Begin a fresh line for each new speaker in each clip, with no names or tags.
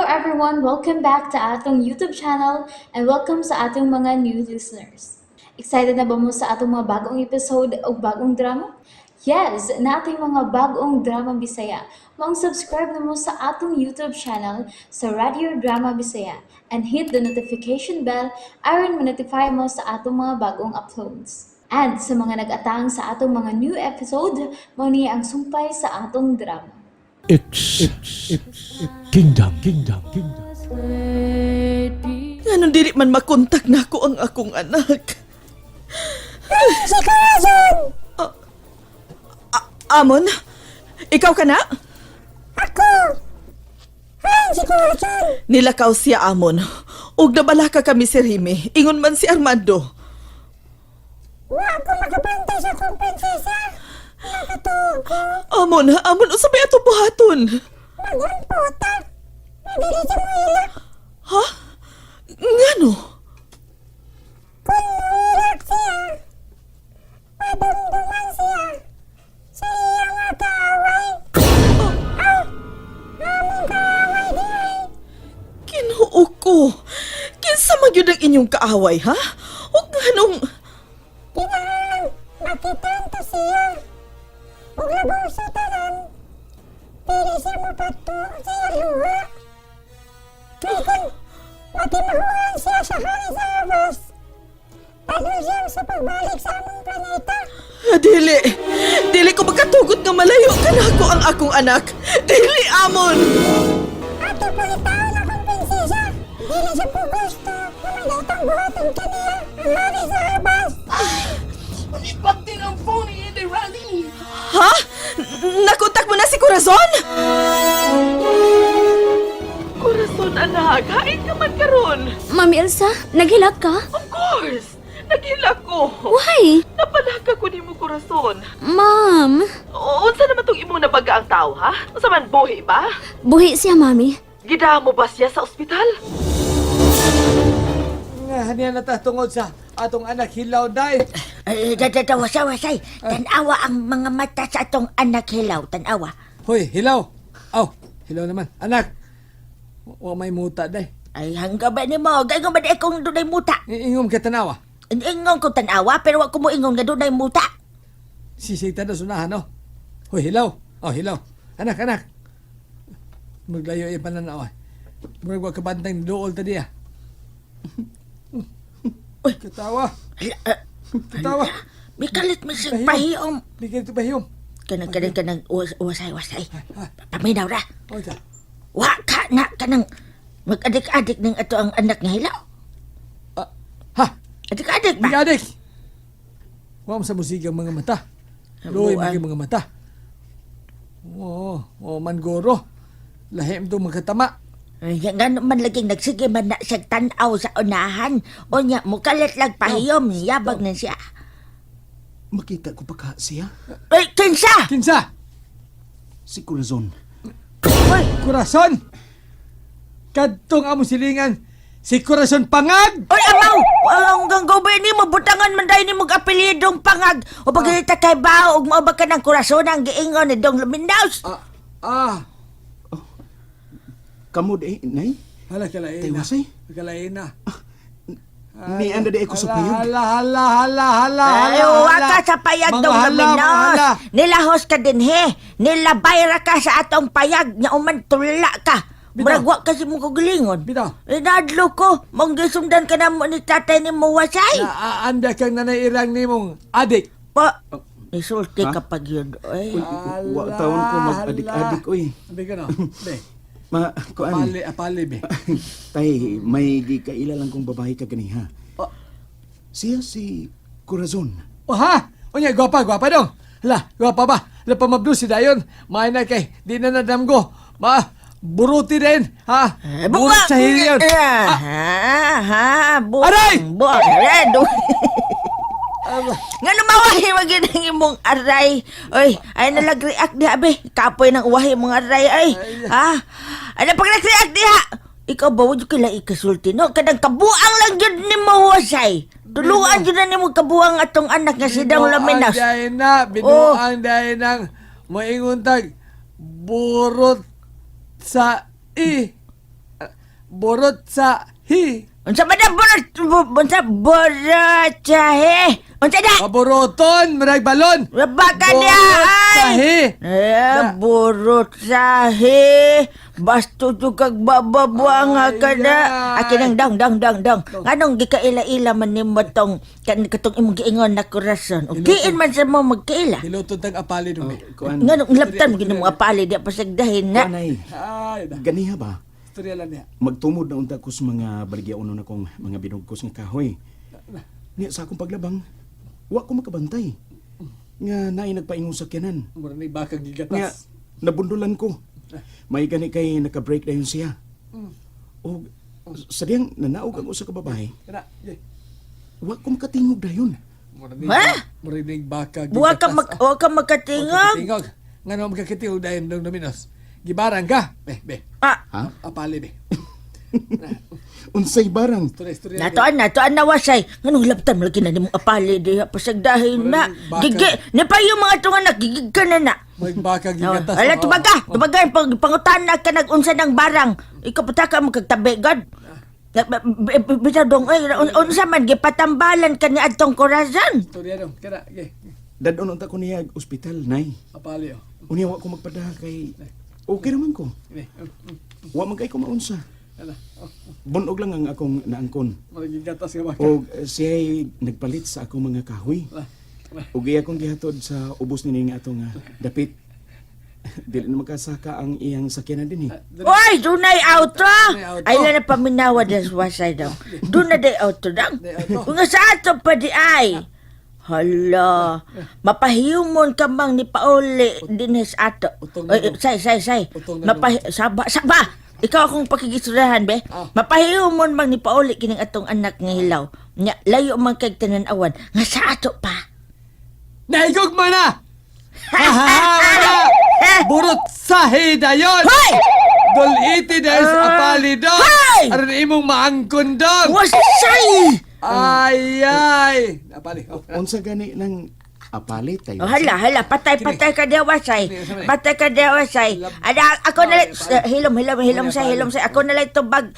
everyone, welcome back to atong YouTube channel and welcome sa atong mga new listeners. Excited na ba mo sa atong mga bagong episode o bagong drama? Yes, na ating mga bagong drama Bisaya. Mag-subscribe na mo sa atong YouTube channel sa Radio Drama Bisaya and hit the notification bell aron ma-notify mo sa atong mga bagong uploads. And sa mga nag-atang sa atong mga new episode, mo niya ang sumpay sa atong drama.
Kingdom.
Ganun dili man makontak na ako ang akong anak.
Si Corazon!
Amon? Ikaw ka na?
Ako! Hi, si Corazon!
Nilakaw siya, Amon. Ug nabala ka kami si Remy. Ingon man si Armando.
Wa ko makabantay sa kong prinsesa. Nakatuog ko.
Amon, usa ba ato buhaton?
Magang puta. Nadiri sa mga ilak.
Ha? Ngano?
Kung mahirap siya, madumduman siya sa iyang mga kaaway. Among kaaway din.
Kinuo ko. Kinsa man yun ang inyong kaaway, ha? Ug nganong...
Kinahanglan makitanto siya. Huwag labang sa tanan. Pili siya mapato sa iyang luha. Kaya kung matimahuan siya sa hari sa abas, ano siya sa pagbalik sa among planeta?
Dili ko makatugot nga malayo ka na ako ang akong anak. Dili, Amon!
Ato po itaon akong prinsesa. Dili siya po gusto na malatang buhaton kaniya ang hari sa abas.
Ipagtin ang phone ni Inday Randy!
Ha? Nakontak mo na si Corazon? Corazon, anak. Hain ka man karon.
Mami Elsa, naghilak ka?
Of course. Naghilak ko.
Why?
Napalaka ko ni mo, Corazon.
Ma'am,
Unsa naman tong imong nabaga ang tao, ha? Unsa man buhi ba?
buhi siya, Mami.
Gida mo ba siya sa ospital?
Nga, haniyan na ta tungod sa atong anak hilaw, day.
Wasay. Tanawa ang mga mata sa atong anak hilaw. Tanawa.
Hoy, hilaw. Hilaw naman. Anak, wa may muta, day.
Ay, hanggang ba ni mo? Gayong ba di akong dunay muta?
Ingom ka tanawa.
Ingon ko tanawa, pero wag ko mo ingon nga dunay muta.
Sisita na sunahan, no? Hoy, hilaw. Hilaw. Anak. Maglayo yung pananawa. Murag wa kabantay ni dool tadi, ah. Uy, katawa.
May kalit mo siyang
Bahiyom.
pahiyom.
Bigyan ito bahiyom.
Kanang, wasay. Paminaw ra.
O, siya.
Wa ka na, kanang mag-adik-adik ng ato ang anak nga hilaw.
Ha?
Adik-adik ba?
Adik! Huwag sa musika ang mga mata. Luoy mga mga mata. Mangoro. Lahim to magkatama.
Ay, nga naman laging nagsige man na siyang tanaw sa unahan. O niya, mukalit lang pahiyom. Yabag na siya.
Makita ko pa ka siya?
Ay, kinsa!
Kinsa?
Si Corazon.
Uy,
Corazon! Kadtong amo silingan, si Corazon Pangag!
Uy, amaw! Hanggang gawin ni mo, butangan man dahil ni mag-apelidong pangag. O pagkita kay bao, ug maubag ka ng kurason ang giingon ni Dong Lumindaus.
Kamu de, nay?
Hala, kalain
Tay
na.
wasay?
Kalain na.
Ni anda de ako sa payog.
Hala.
Ay, waka sa payag
Mga
Dong
hala.
Lumindaus. Nilahos ka din he. Nilabay ra ka sa atong payag nga uman tula ka.
Bitaw.
Murag wa kasi mo kagalingon.
Bitaw.
Inadlo ko, manggisundan ka na mo ni tatay ni mo wasay.
Naanda kang nanay-irang ni mong adik.
Pa, isulti
Ha?
ka pag yun. Ay,
Wa taon ko mag-adik-adik, oy.
Sabi ka no? Be,
Kuan.
apali, be.
Tay, may gikaila lang kong babae ka ganiha. Siya si Corazon.
Ha? Unya, gwapa dong. Hala, gwapa ba? Hala, pamabdo si Dayon. Main na kay, di na nadamgo. Buruti din, ha? Burut sa hili yun. Aray!
Buwag, nga namawahi maginang imong aray. Oy, ay nalag-react diha, be. Kapoy ng uwahi mong aray, ay. Ha? Ano pag nag-react diha? Ikaw ba, wad yung kila ikasulti, no? Kadang kabuang lang yun ni Mawasay. Tuluan yun na ni mo kabuang atong anak nga si Dong Lumindaus.
Binuang dahil ng moingon tag burot sa burot sa hi.
Unsa man na borot jahe? Unsa da?
Paburoton, marag balon.
Baka
Borot
niya,
sa
ay!
hi.
Burot sahe. Basto juga bababuanga ka na.
Ay,
Akin ang dang. Anong gikaila-ila man ni mo tong katong imong giingon na korason. Ugiin man sa mo magkaila.
Hilutod tang apali dong.
Kuan,
Nganong laptan mo ginong apali di pasagdahin na.
kuanay,
Ay, da.
ganiha ba?
Istorya lang niya.
Magtumod na unta ko sa mga baligyaonon akong mga binugkos nga kahoy. Niya sa akong paglabang, wa ko makabantay. Nga naay nagpaingon sa kyanan.
Mura ni bakang
Nga
gigatas.
nabundulan ko. May gani kay naka-break dayon siya. O sadyang nanaog ang usa ka babae,
Kana, yay.
wa ko makatingog dayon.
Mura ni
Ha?
mura ni bakang
Buwa ka makatingog.
Tingog. Ngano magkakitiw dayon dong Dominos. Gibarang ka. Be.
Ah,
Ha?
Apali be.
Unsay barang?
Istorya.
natoan na wasay. Nganong laptan mo lagi na ni mong apali di pasagdahin na.
Baka-
Gigi, ni pa yung mga tunga na gigig ka na na.
May bakang
No.
gigatas.
Ala, tubaga, pangutan na ka nag-unsa ng barang. Ikaw pataka mo kagtabi, God. Bitaw dong, unsa man, gipatambalan ka ni Adtong Corazon.
Istorya dong. Kana, yay.
Dadon unta ko niya ospital, nay.
Apali oh.
Unya wa ko magpada kay okay naman ko.
Ini.
Wa man kay ko maunsa.
Ala.
Bunog lang ang akong naangkon.
Mura gigatas nga baka.
O siya'y nagpalit sa akong mga kahoy. Ug iya akong gihatod sa ubos ni nga atong dapit. Dili na makasaka ang iyang sakyanan din eh.
Oy, dunay auto.
Dunay auto.
Ay na paminawa das wasay daw. Dunay day auto daw.
Dunay auto.
Kung sa ato pa di ay. Hala, mapahiyumon ka mang ni Pauli dinis ato.
Utong na
Ay,
daw.
say.
Utong na
Saba. Ikaw akong pakikisurahan, be.
Ah.
Mapahiyumon mang ni Pauli kining atong anak nga hilaw. Nya, layo man kay tanan-awan. Nga sa ato pa.
Naigog mo na! Wala! Burot sahi dayon!
Hoy!
Duliti dahil sa apali dong!
Hoy!
Aron imong maangkon dong!
Wasay!
Ay! Apali. Oh,
Unsa gani ng apalit tayo?
Oh, hala, patay ka dia wasay.
Kini, sama ni.
Patay ka dia wasay. Ada ako na hilom say. Ako na lang tubag.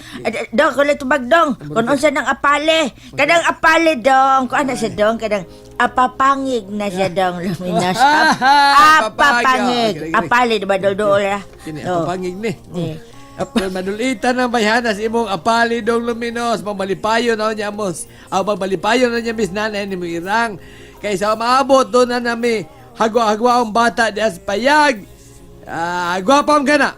Dong, ako lang tubag dong. Kung unsa nang apale. Kadang apale dong. Kung ano siya dong, kadang apapangig na siya dong. Luminos. Apapangig. Apale, diba dool ya?
Kini,
Oh.
ako pangig ni.
Eh.
Apal madulitan ng bayhanas imong apali dong luminos. Pamalipayo na niya mos. Ang pamalipayo na niya mis nanay ni mo irang. Kaysa maabot doon na nami hagwa-hagwa ang bata di as payag. Gwapam ka na.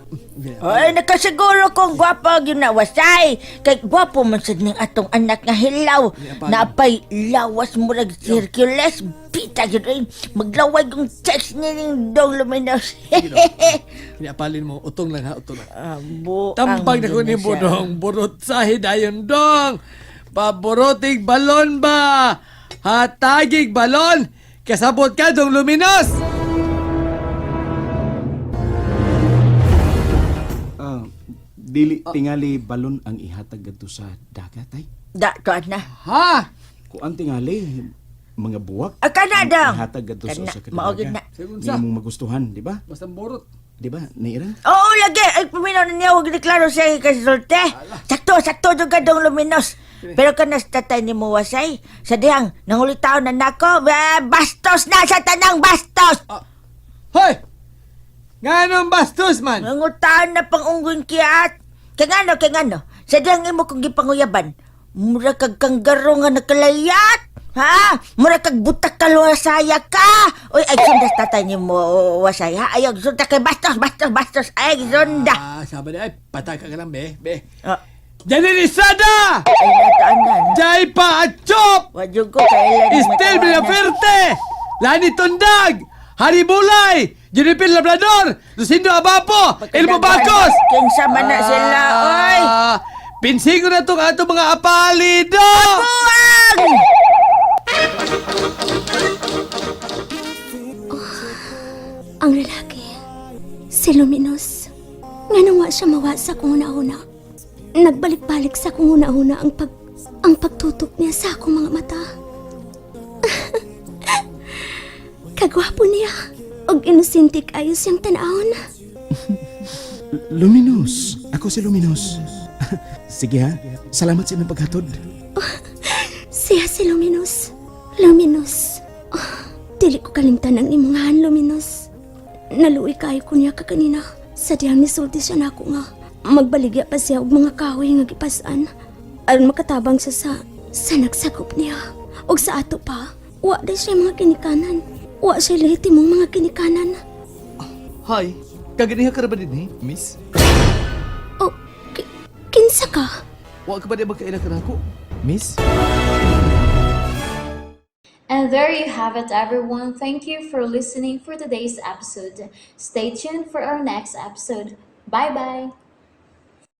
Ay, nakasiguro kong gwapo yun na wasay. Kay gwapo man sad ning atong anak nga hilaw. Napay lawas murag circulus. Pita yun rin. Maglaway kong text ni ning dong luminos.
Kini apalin mo, utong lang ha, utong lang.
Abo.
Tambag na ko ni Budong, burot sa hidayon dong. Paburotig balon ba? Hatagig balon? Kasabot ka dong luminos!
Dili tingali balon ang ihatag gadto sa dagat ay.
Da, tuan na.
Ha?
Kuan tingali mga buwak.
Kana
ang
daw.
ihatag gadto sa
Kana,
usa ka
maugid na.
dagat.
Sigun
Di
sa.
mong magustuhan, di ba?
Basta burot.
Di ba? Naira?
Oo, lagi. Ay, puminaw na niya. Huwag deklaro siya kasulte. Sakto doon ka dong luminos. Pero kanas tatay ni mo wasay. Sa dihang, nangulitaw na nako. Bastos na sa tanang bastos.
Hoy! Nganong bastos man?
Nangutahan na pang unggoy kiyat. Kaya ngano. Sa dihang imo kong gipanguyaban. Mura kag kanggaro nga nakalayat. Ha? Mura kag butak kaluwasaya ka. Uy, ay sundas tatay ni mo wasay. Ha? Ayaw, sundas kay bastos. Ay, sunda.
Sabi na, ay, patay ka lang, be.
Ah,
Janilisada!
ay, nataanan.
Jai pa at chop!
Wadyo ko kailan
Estel Villaferte! Lani Tundag! Hari Bulay! Junipil Labrador! Lucindo Abapo! Elmo Bacos!
Kinsa man na sila, oy!
Pinsingo na itong ato mga apalido!
Buwag!
Ang lalaki, si Luminos. Nga nang wa siya mawasa kung una-una. Nagbalik-balik sa kung una-una ang pagtutok niya sa akong mga mata. Kagwapo niya. Og inusintik ayos siyang tanahon.
Luminos. Ako si Luminos. Sige ha, salamat sa inyong paghatod.
Siya si Luminous. Luminous. Dili ko kalimtan ang imong han, Luminous. Naluoy kayo ko niya kaganina. Sadyang nisulti siya na ako nga. Magbaligya pa siya og mga kahoy nga gipasan. Aron makatabang siya sa nagsakop niya. Og sa ato pa, wa na siya mga kinikanan. Wa siya lehitimong mga kinikanan.
Hi, kaganiha ka na ba din miss?
Oh, kinsa ka?
Wa ka ba di magkailan ka na ako? Miss?
And there you have it, everyone. Thank you for listening for today's episode. Stay tuned for our next episode. Bye bye.